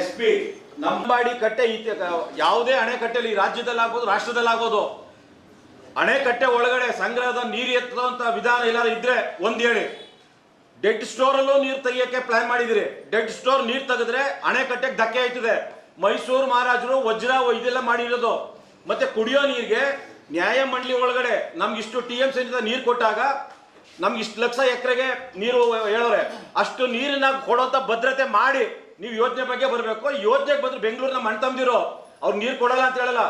SP ನಂಬಾಡಿ ಕಟ್ಟೆ ಯಾವುದೇ ಅಣೆಕಟ್ಟೆಯಲ್ಲಿ ರಾಜ್ಯದಲ್ಲಾಗ್ಬೋದು ರಾಷ್ಟ್ರದಲ್ಲಾಗ್ಬೋದು ಅಣೆಕಟ್ಟೆ ಒಳಗಡೆ ಸಂಗ್ರಹದ ನೀರು ಎತ್ತುವಂತ ವಿಧಾನ ಎಲ್ಲಾರು ಇದ್ರೆ ಒಂದ್ ಹೇಳಿ. ಡೆಡ್ ಸ್ಟೋರ್ ಅಲ್ಲೂ ನೀರು ತೆಗಿಯಕ್ಕೆ ಪ್ಲಾನ್ ಮಾಡಿದಿರಿ. ಡೆಡ್ ಸ್ಟೋರ್ ನೀರು ತೆಗೆದ್ರೆ ಅಣೆಕಟ್ಟೆಗೆ ಧಕ್ಕೆ ಆಯ್ತದೆ. ಮೈಸೂರು ಮಹಾರಾಜರು ವಜ್ರ ಇದೆಲ್ಲ ಮಾಡಿರೋದು. ಮತ್ತೆ ಕುಡಿಯೋ ನೀರಿಗೆ ನ್ಯಾಯಮಂಡಳಿ ಒಳಗಡೆ ನಮ್ಗೆ ಇಷ್ಟು TMC ನೀರು ಕೊಟ್ಟಾಗ ನಮ್ಗೆ ಇಷ್ಟು ಲಕ್ಷ ಎಕರೆಗೆ ನೀರು ಹೇಳೋರೆ. ಅಷ್ಟು ನೀರನ್ನ ಕೊಡುವಂತ ಭದ್ರತೆ ಮಾಡಿ ನೀವು ಯೋಜನೆ ಬಗ್ಗೆ ಬರಬೇಕು. ಯೋಜನೆಗೆ ಬಂದ್ರೆ ಬೆಂಗಳೂರಿನ ಮಣ್ತಂದಿರೋ ಅವ್ರು ನೀರು ಕೊಡಲ್ಲ ಅಂತ ಹೇಳಲ್ಲ.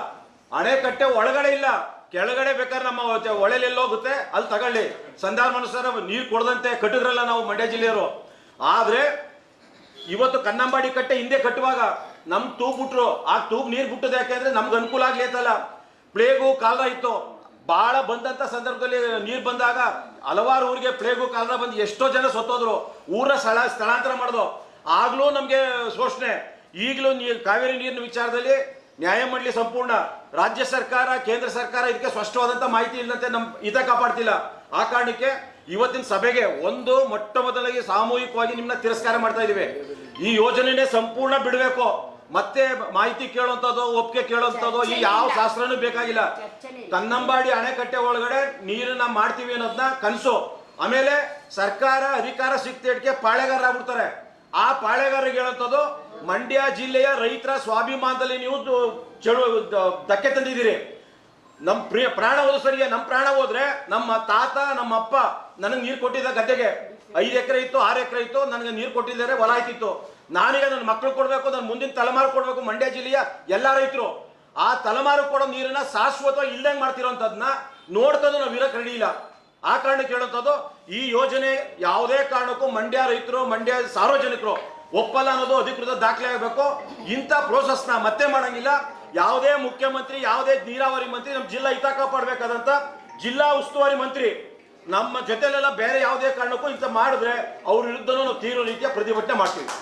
ಅಣೆಕಟ್ಟೆ ಒಳಗಡೆ ಇಲ್ಲ, ಕೆಳಗಡೆ ಬೇಕಾದ್ರೆ ನಮ್ಮ ಹೊಳೆಲೆಲ್ಲೋಗುತ್ತೆ ಅಲ್ಲಿ ತಗೊಳ್ಳಿ. ಸಂಧಾನ ಮನುಷ್ಯರ ನೀರು ಕೊಡದಂತೆ ಕಟ್ಟಿದ್ರಲ್ಲ ನಾವು ಮಂಡ್ಯ ಜಿಲ್ಲೆಯವರು. ಆದ್ರೆ ಇವತ್ತು ಕನ್ನಂಬಾಡಿ ಕಟ್ಟೆ ಹಿಂದೆ ಕಟ್ಟುವಾಗ ನಮ್ ತೂಗ್ ಬಿಟ್ರು. ಆ ತೂಗ್ ನೀರು ಬಿಟ್ಟದ ಯಾಕೆಂದ್ರೆ ನಮ್ಗೆ ಅನುಕೂಲ ಆಗ್ಲಿ ಅಂತಲ್ಲ. ಪ್ಲೇಗು ಕಾಲರ ಇತ್ತು, ಬಹಳ ಬಂದಂತ ಸಂದರ್ಭದಲ್ಲಿ ನೀರು ಬಂದಾಗ ಹಲವಾರು ಊರಿಗೆ ಪ್ಲೇಗು ಕಾಲರ ಬಂದು ಎಷ್ಟೋ ಜನ ಸತ್ತೋದ್ರು. ಊರ ಸ್ಥಳಾಂತರ ಮಾಡಿದ್ರು. ಆಗ್ಲೂ ನಮ್ಗೆ ಶೋಷಣೆ. ಈಗಲೂ ಕಾವೇರಿ ನೀರಿನ ವಿಚಾರದಲ್ಲಿ ನ್ಯಾಯಮಂಡಳಿ ಸಂಪೂರ್ಣ ರಾಜ್ಯ ಸರ್ಕಾರ ಕೇಂದ್ರ ಸರ್ಕಾರ ಇದಕ್ಕೆ ಸ್ಪಷ್ಟವಾದಂತ ಮಾಹಿತಿ ಇಲ್ಲದಂತೆ ನಮ್ ಹಿತ ಕಾಪಾಡ್ತಿಲ್ಲ. ಆ ಕಾರಣಕ್ಕೆ ಇವತ್ತಿನ ಸಭೆಗೆ ಮೊಟ್ಟ ಮೊದಲಾಗಿ ಸಾಮೂಹಿಕವಾಗಿ ನಿಮ್ಮನ್ನ ತಿರಸ್ಕಾರ ಮಾಡ್ತಾ ಇದೀವಿ. ಈ ಯೋಜನೆನೇ ಸಂಪೂರ್ಣ ಬಿಡಬೇಕು. ಮತ್ತೆ ಮಾಹಿತಿ ಕೇಳುವಂಥದ್ದು ಒಪ್ಪಿಗೆ ಕೇಳುವಂಥದ್ದು ಈ ಯಾವ ಶಾಸ್ತ್ರನೂ ಬೇಕಾಗಿಲ್ಲ. ಕನ್ನಂಬಾಡಿ ಅಣೆಕಟ್ಟೆ ಒಳಗಡೆ ನೀರನ್ನ ಮಾಡ್ತೀವಿ ಅನ್ನೋದನ್ನ ಕನಸು. ಆಮೇಲೆ ಸರ್ಕಾರ ಅಧಿಕಾರ ಸಿಕ್ತಿಡ್ಕೆ ಪಾಳೆಗಾರರಾಗ್ಬಿಡ್ತಾರೆ. ಆ ಪಾಳೆಗಾರರಿಗೆ ಹೇಳುವಂಥದ್ದು ಮಂಡ್ಯ ಜಿಲ್ಲೆಯ ರೈತರ ಸ್ವಾಭಿಮಾನದಲ್ಲಿ ನೀವು ಧಕ್ಕೆ ತಂದಿದ್ದೀರಿ. ನಮ್ ಪ್ರಾಣ ಹೋದ ಸರಿಗೆ ನಮ್ಮ ಪ್ರಾಣ ಹೋದ್ರೆ ನಮ್ಮ ತಾತ ನಮ್ಮ ಅಪ್ಪ ನನಗೆ ನೀರು ಕೊಟ್ಟಿದ್ದ ಗದ್ದೆಗೆ 5 ಎಕರೆ ಇತ್ತು 6 ಎಕರೆ ಇತ್ತು, ನನಗೆ ನೀರು ಕೊಟ್ಟಿದ್ದಾರೆ, ಹೊಲ ಆಯ್ತಿತ್ತು. ನಾನೀಗ ನನ್ನ ಮಕ್ಕಳು ಕೊಡ್ಬೇಕು, ನನ್ನ ಮುಂದಿನ ತಲೆಮಾರು ಕೊಡ್ಬೇಕು. ಮಂಡ್ಯ ಜಿಲ್ಲೆಯ ಎಲ್ಲ ರೈತರು ಆ ತಲೆಮಾರು ಕೊಡೋ ನೀರನ್ನ ಶಾಶ್ವತ ಇಲ್ದಂಗೆ ಮಾಡ್ತಿರೋಂಥದ್ದನ್ನ ನೋಡ್ತದ್ದು ನಾವು ಇರಕ್ಕೆ ರೆಡಿ ಇಲ್ಲ. ಆ ಕಾರಣಕ್ಕೆ ಹೇಳುವಂಥದ್ದು ಈ ಯೋಜನೆ ಯಾವುದೇ ಕಾರಣಕ್ಕೂ ಮಂಡ್ಯ ರೈತರು ಮಂಡ್ಯ ಸಾರ್ವಜನಿಕರು ಒಪ್ಪಲ್ಲ ಅನ್ನೋದು ಅಧಿಕೃತ ದಾಖಲೆ ಆಗಬೇಕು. ಇಂಥ ಪ್ರೋಸೆಸ್ನ ಮತ್ತೆ ಮಾಡಂಗಿಲ್ಲ. ಯಾವುದೇ ಮುಖ್ಯಮಂತ್ರಿ ಯಾವುದೇ ನೀರಾವರಿ ಮಂತ್ರಿ ನಮ್ಮ ಜಿಲ್ಲಾ ಹಿತ ಕಾಪಾಡಬೇಕಾದಂತ ಜಿಲ್ಲಾ ಉಸ್ತುವಾರಿ ಮಂತ್ರಿ ನಮ್ಮ ಜೊತೆಲೆಲ್ಲ ಬೇರೆ ಯಾವುದೇ ಕಾರಣಕ್ಕೂ ಇಂಥ ಮಾಡಿದ್ರೆ ಅವ್ರ ವಿರುದ್ಧನೂ ನಾವು ತೀವ್ರ ರೀತಿಯ ಪ್ರತಿಭಟನೆ ಮಾಡ್ತೀವಿ.